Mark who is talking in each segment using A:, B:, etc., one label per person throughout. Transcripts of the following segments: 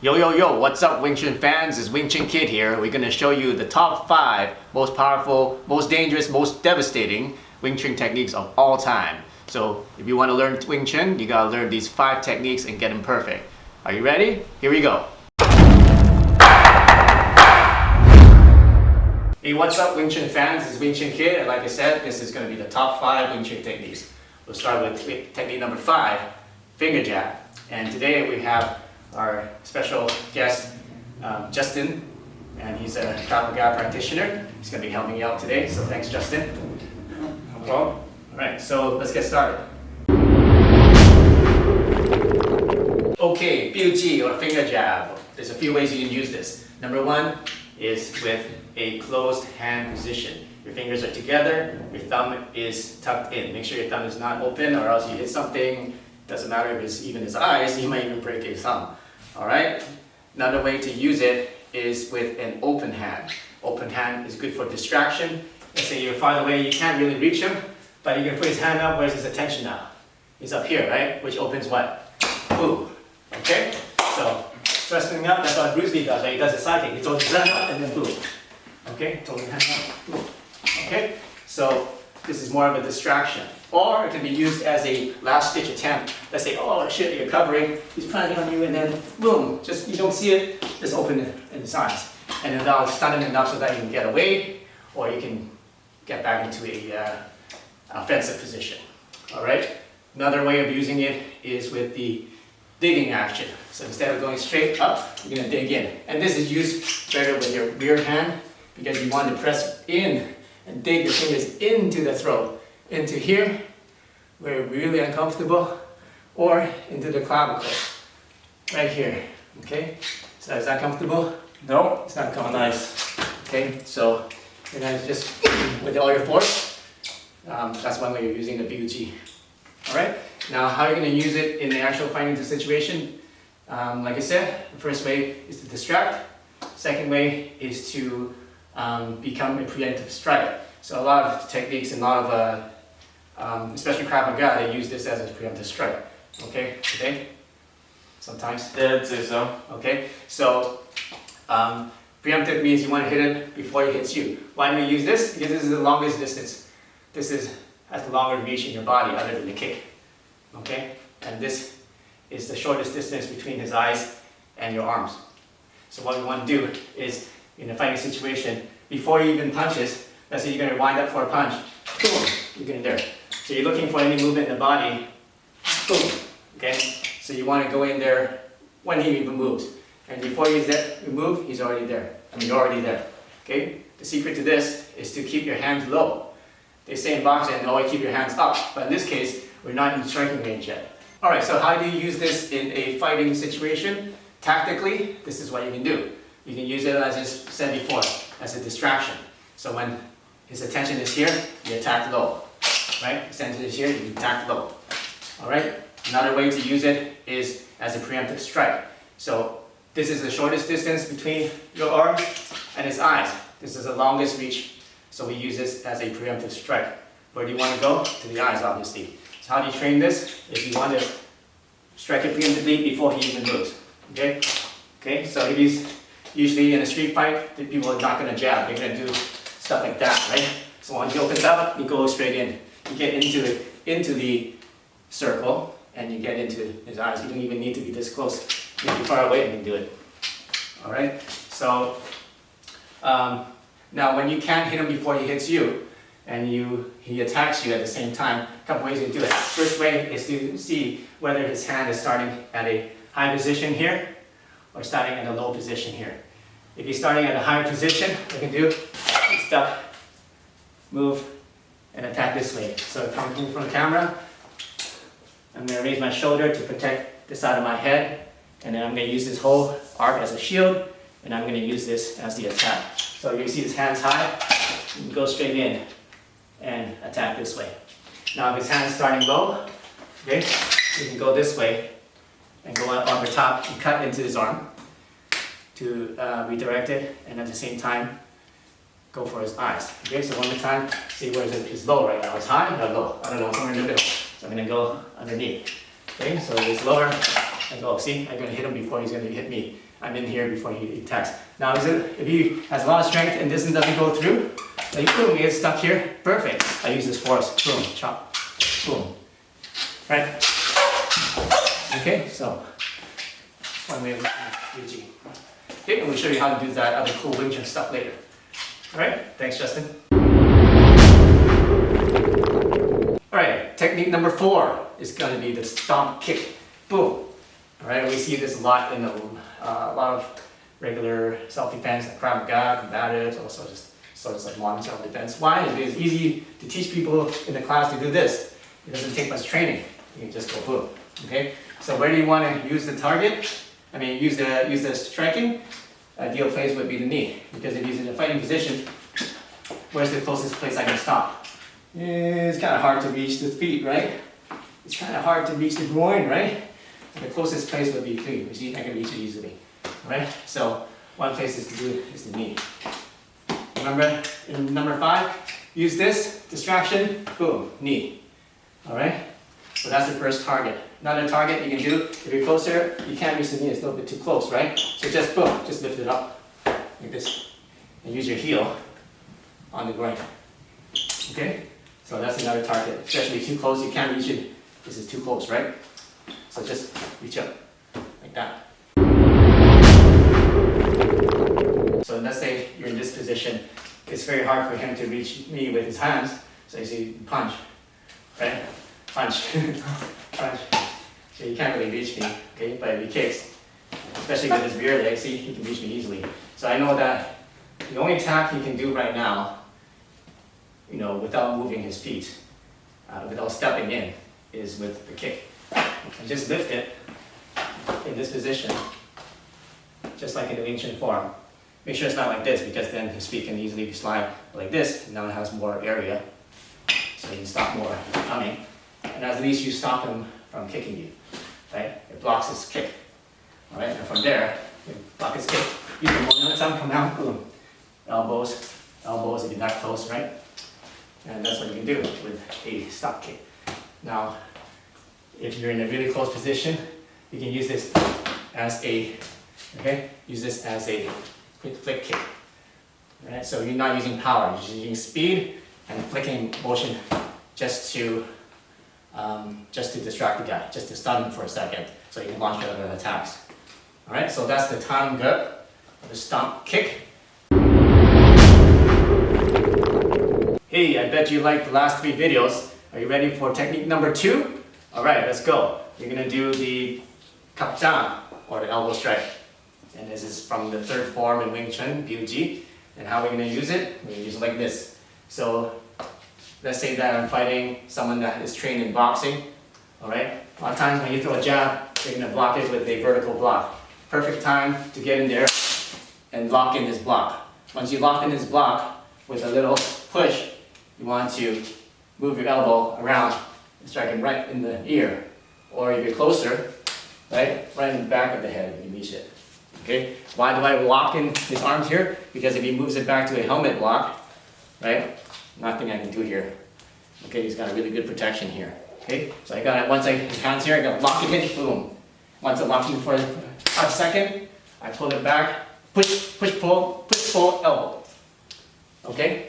A: Yo, yo, yo, what's up Wing Chun fans? It's Wing Chun Kid here. We're going to show you the top 5 most powerful, most dangerous, most devastating Wing Chun techniques of all time. So if you want to learn Wing Chun, you got to learn these 5 techniques and get them perfect. Are you ready? Here we go. Hey, what's up Wing Chun fans? It's Wing Chun Kid, and like I said, this is going to be the top 5 Wing Chun techniques. We'll start with technique number 5, finger jab. And today we have our special guest, Justin, and he's a Krav Maga practitioner. He's going to be helping you out today, so thanks, Justin. No problem. All right, so let's get started. Okay, PUG or finger jab. There's a few ways you can use this. Number 1 is with a closed hand position. Your fingers are together, your thumb is tucked in. Make sure your thumb is not open or else you hit something. Doesn't matter if it's even his eyes, you might even break his thumb. Alright? Another way to use it is with an open hand. Open hand is good for distraction. Let's say you're far away, you can't really reach him, but you can put his hand up. Where's his attention now? He's up here, right? Which opens what? Boom. Okay? So, first thing up, that's what Bruce Lee does, right? He does a side kick. He throws his hand up and then boom. Okay? Throws his hand up, boom. Okay? So, this is more of a distraction. Or it can be used as a last ditch attempt. Let's say, oh shit, you're covering, he's planning on you, and then boom, just you don't see it, just open it in his eyes. And then that'll stun him enough so that you can get away, or you can get back into a offensive position. Alright? Another way of using it is with the digging action. So instead of going straight up, you're going to dig in. And this is used better with your rear hand because you want to press in and dig your fingers into the throat. Into here, where you're really uncomfortable, or into the clavicle, right here, okay? So is that comfortable?
B: No,
A: it's not comfortable.
B: Nice.
A: Okay, so you're gonna just, with all your force, that's one way you're using the PUG. Alright, now how are you gonna use it in the actual fighting situation? Like I said, the first way is to distract. Second way is to become a preemptive strike. So a lot of techniques and a lot of especially Krav Maga, they use this as a preemptive strike. Okay, today? Sometimes?
B: Yeah, I'd say so.
A: Okay, so preemptive means you want to hit it before he hits you. Why do we use this? Because this is the longest distance. This has the longer reach in your body other than the kick. Okay, and this is the shortest distance between his eyes and your arms. So what we want to do is, in a fighting situation, before he even punches, let's say you're going to wind up for a punch, boom, you're getting there. So you're looking for any movement in the body, boom, okay? So you want to go in there when he even moves. And before you move, he's already there. I mean, you're already there, okay? The secret to this is to keep your hands low. They say in boxing, always keep your hands up, but in this case, we're not in striking range yet. All right, so how do you use this in a fighting situation? Tactically, this is what you can do. You can use it, as I said before, as a distraction. So when his attention is here, you attack low. Right? His attention is here, you attack low. Alright? Another way to use it is as a preemptive strike. So this is the shortest distance between your arms and his eyes. This is the longest reach. So we use this as a preemptive strike. Where do you want to go? To the eyes, obviously. So how do you train this? If you want to strike it preemptively before he even moves. Okay? Okay, so if he's usually in a street fight, the people are not going to jab. They're going to do stuff like that, right? So when he opens up, you go straight in. You get into the circle, and you get into his eyes. You don't even need to be this close. You can be far away and you can do it. All right? So now when you can't hit him before he hits you, and he attacks you at the same time, a couple ways to do it. First way is to see whether his hand is starting at a high position here, or starting at a low position here. If he's starting at a higher position, what you can do is duck, move, and attack this way. So coming from the camera, I'm going to raise my shoulder to protect the side of my head, and then I'm going to use this whole arc as a shield, and I'm going to use this as the attack. So you see his hands high, you can go straight in and attack this way. Now if his hand is starting low, okay, you can go this way and go up on the top and cut into his arm to redirect it, and at the same time go for his eyes. Okay, so one more time, see where it's low right now. It's high or low? I don't know, somewhere in the middle. So I'm going to go underneath. Okay, so it's lower, and go. See, I'm gonna hit him before he's gonna hit me. I'm in here before he attacks. Now, if he has a lot of strength and this doesn't go through, like boom, he gets stuck here. Perfect. I use this force. Boom, chop, boom. Right? Okay, so one way of Yuji. Okay, and we'll show you how to do that other cool Wing Chun stuff later. Alright, thanks Justin. Alright, technique number 4 is going to be the stomp kick. Boom. Alright, we see this a lot in a lot of regular self-defense, like Krav Maga, combatives, also just sort of like modern self-defense. Why? It's easy to teach people in the class to do this. It doesn't take much training. You can just go boom. Okay? So where do you want to use the target? I mean, use the striking. Ideal place would be the knee, because if he's in a fighting position, where's the closest place I can stop? It's kind of hard to reach the feet, right? It's kind of hard to reach the groin, right? And the closest place would be clean. You see, I can reach it easily. Alright? So one place is to do is the knee. Remember, in number 5, use this distraction, boom, knee. Alright? So that's the first target. Another target you can do, if you're closer, you can't reach the knee, it's a little bit too close, right? So just boom, just lift it up like this. And use your heel on the groin. Okay? So that's another target. Especially too close, you can't reach it. This is too close, right? So just reach up like that. So let's say you're in this position. It's very hard for him to reach me with his hands. So you see, punch, right? Punch, punch. So you can't really reach me, okay? But if he kicks, especially with his rear leg, see, he can reach me easily. So I know that the only attack he can do right now, without moving his feet, without stepping in, is with the kick. And just lift it in this position, just like in the Wing Chun form. Make sure it's not like this, because then his feet can easily slide like this, and now it has more area, so you can stop more from coming. And at least you stop him from kicking you, right? It blocks his kick, all right? And from there, you block his kick. You can one time come out, boom. Elbows if you're that close, right? And that's what you can do with a stop kick. Now, if you're in a really close position, you can use this as a, use this as a quick flick kick. Right? So you're not using power, you're just using speed and flicking motion just to distract the guy, just to stun him for a second, so you can launch other attacks. All right, so that's the time gut, the stomp kick. Hey, I bet you liked the last 3 videos. Are you ready for technique number 2? All right, let's go. You're gonna do the kapjang, or the elbow strike. And this is from the 3rd form in Wing Chun, BUG. And how we're gonna use it? We're gonna use it like this. So let's say that I'm fighting someone that is trained in boxing. All right. A lot of times when you throw a jab, you're gonna block it with a vertical block. Perfect time to get in there and lock in this block. Once you lock in this block with a little push, you want to move your elbow around and strike him right in the ear. Or if you're closer, right in the back of the head, you can reach it. Okay? Why do I lock in his arms here? Because if he moves it back to a helmet block, right? Nothing I can do here. Okay, he's got a really good protection here. Okay, so I got it. Once his hands here, I got to lock it in, boom. Once I lock it for a second, I pull it back, push, pull, elbow. Okay,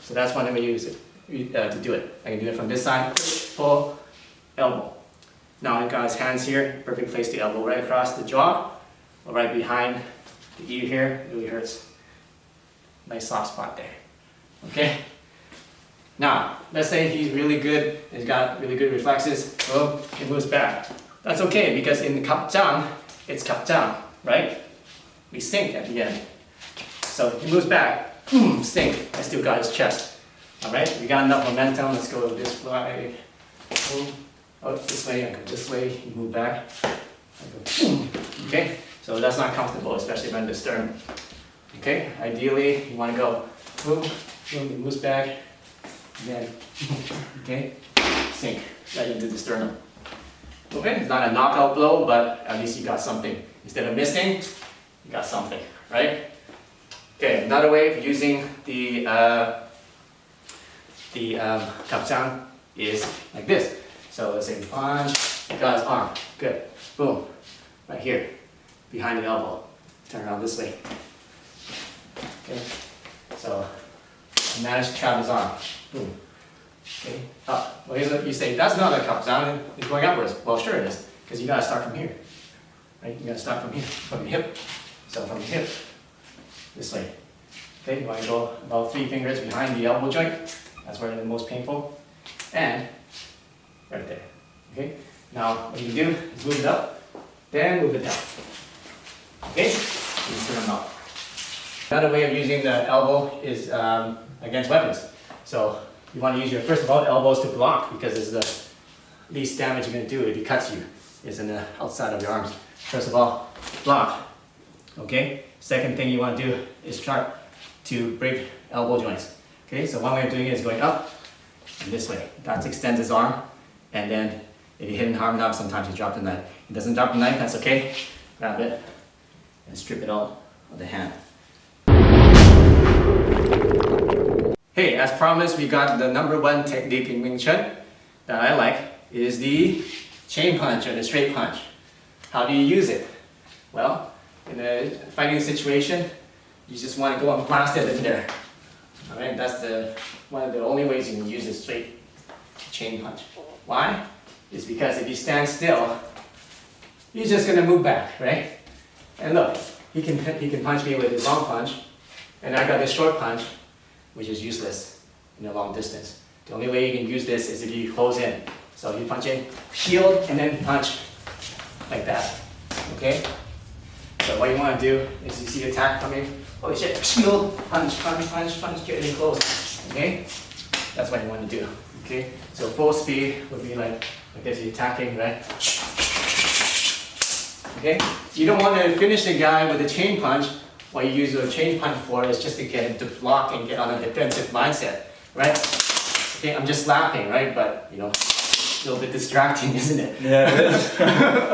A: so that's when I'm gonna use it to do it. I can do it from this side, push, pull, elbow. Now I got his hands here, perfect place to elbow right across the jaw, or right behind the ear here. It really hurts. Nice soft spot there. Okay. Now, let's say he's really good, he's got really good reflexes, boom, he moves back. That's okay, because in the kapjang, it's kapjang, right? We sink at the end. So he moves back, boom, sink. I still got his chest. Alright, we got enough momentum, let's go this way. Boom. Oh, this way, I go this way, you move back. I go boom. Okay? So that's not comfortable, especially when the stern. Okay? Ideally, you want to go boom, boom, he moves back. Then, okay, sink right into the sternum. Okay, it's not a knockout blow, but at least you got something. Instead of missing, you got something, right? Okay, another way of using the kapjang is like this. So let's say punch, you got his arm, good, boom, right here, behind the elbow. Turn around this way. Okay, so manage to trap his arm. Boom. Okay, up. Well, here's what you say, that's not a cup down, it's going upwards. Well, sure it is, because you gotta start from here. Right? You gotta start from here, from your hip. So from your hip, this way. Okay, you want to go about 3 fingers behind the elbow joint. That's where it's the most painful. And right there. Okay? Now what you do is move it up, then move it down. Okay? You turn them out. Another way of using the elbow is against weapons. So you want to use your, first of all, elbows to block, because it's the least damage you're going to do if he cuts you, is in the outside of your arms. First of all, block. Okay? Second thing you want to do is try to break elbow joints. Okay? So one way of doing it is going up and this way. That extends his arm, and then if you hit him hard enough, sometimes you drop the knife. If he doesn't drop the knife, that's okay. Grab it and strip it out of the hand. Hey, as promised, we got the #1 technique in Wing Chun that I like, is the chain punch or the straight punch. How do you use it? Well, in a fighting situation, you just want to go and blast it in there. Alright, that's one of the only ways you can use a straight chain punch. Why? It's because if you stand still, he's just going to move back, right? And look, he can punch me with his long punch, and I got this short punch, which is useless in a long distance. The only way you can use this is if you close in. So you punch in, shield, and then punch like that. Okay? So what you want to do is you see the attack coming, holy shit, shield, punch, punch, punch, punch, get in close. Okay? That's what you want to do. Okay? So full speed would be like this, you're attacking, right? Okay? You don't want to finish the guy with a chain punch. What you use a chain punch for is just to get him to block and get on a defensive mindset, right? Okay, I'm just laughing, right? But, you know, a little bit distracting, isn't it?
B: Yeah, it is.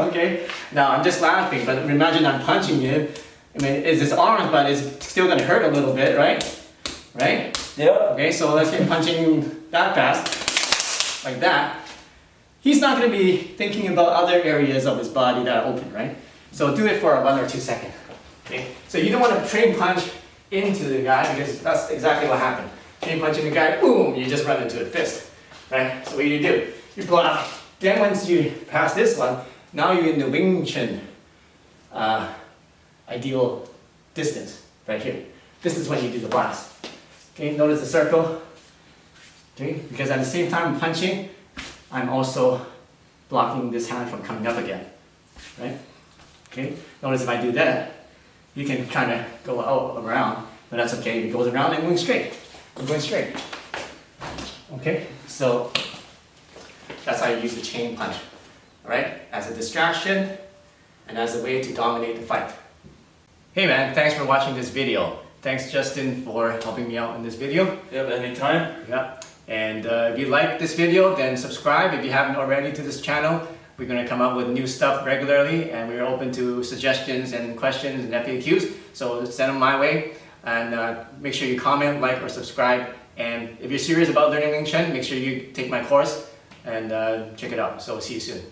A: Okay, now I'm just laughing, but imagine I'm punching him. I mean, it's his arms, but it's still gonna hurt a little bit, right? Right?
B: Yeah.
A: Okay, so let's get punching that fast, like that. He's not gonna be thinking about other areas of his body that are open, right? So do it for 1 or 2 seconds. Okay? So you don't want to train punch into the guy, because that's exactly what happened. Train punch in the guy, boom, you just run into a fist, right? So what do? You block. Then once you pass this one, now you're in the Wing Chun ideal distance, right here. This is when you do the blast. Okay, notice the circle. Okay, because at the same time I'm punching, I'm also blocking this hand from coming up again, right? Okay, notice if I do that, you can kind of go out around, but that's okay. If it goes around and going straight. I'm going straight. Okay, so that's how you use the chain punch. Alright, as a distraction and as a way to dominate the fight. Hey man, thanks for watching this video. Thanks Justin for helping me out in this video.
B: Yep, anytime.
A: Yeah. And if you like this video, then subscribe if you haven't already to this channel. We're going to come up with new stuff regularly, and we're open to suggestions and questions and FAQs. So send them my way, and make sure you comment, like, or subscribe. And if you're serious about learning Wing Chun, make sure you take my course and check it out. So see you soon.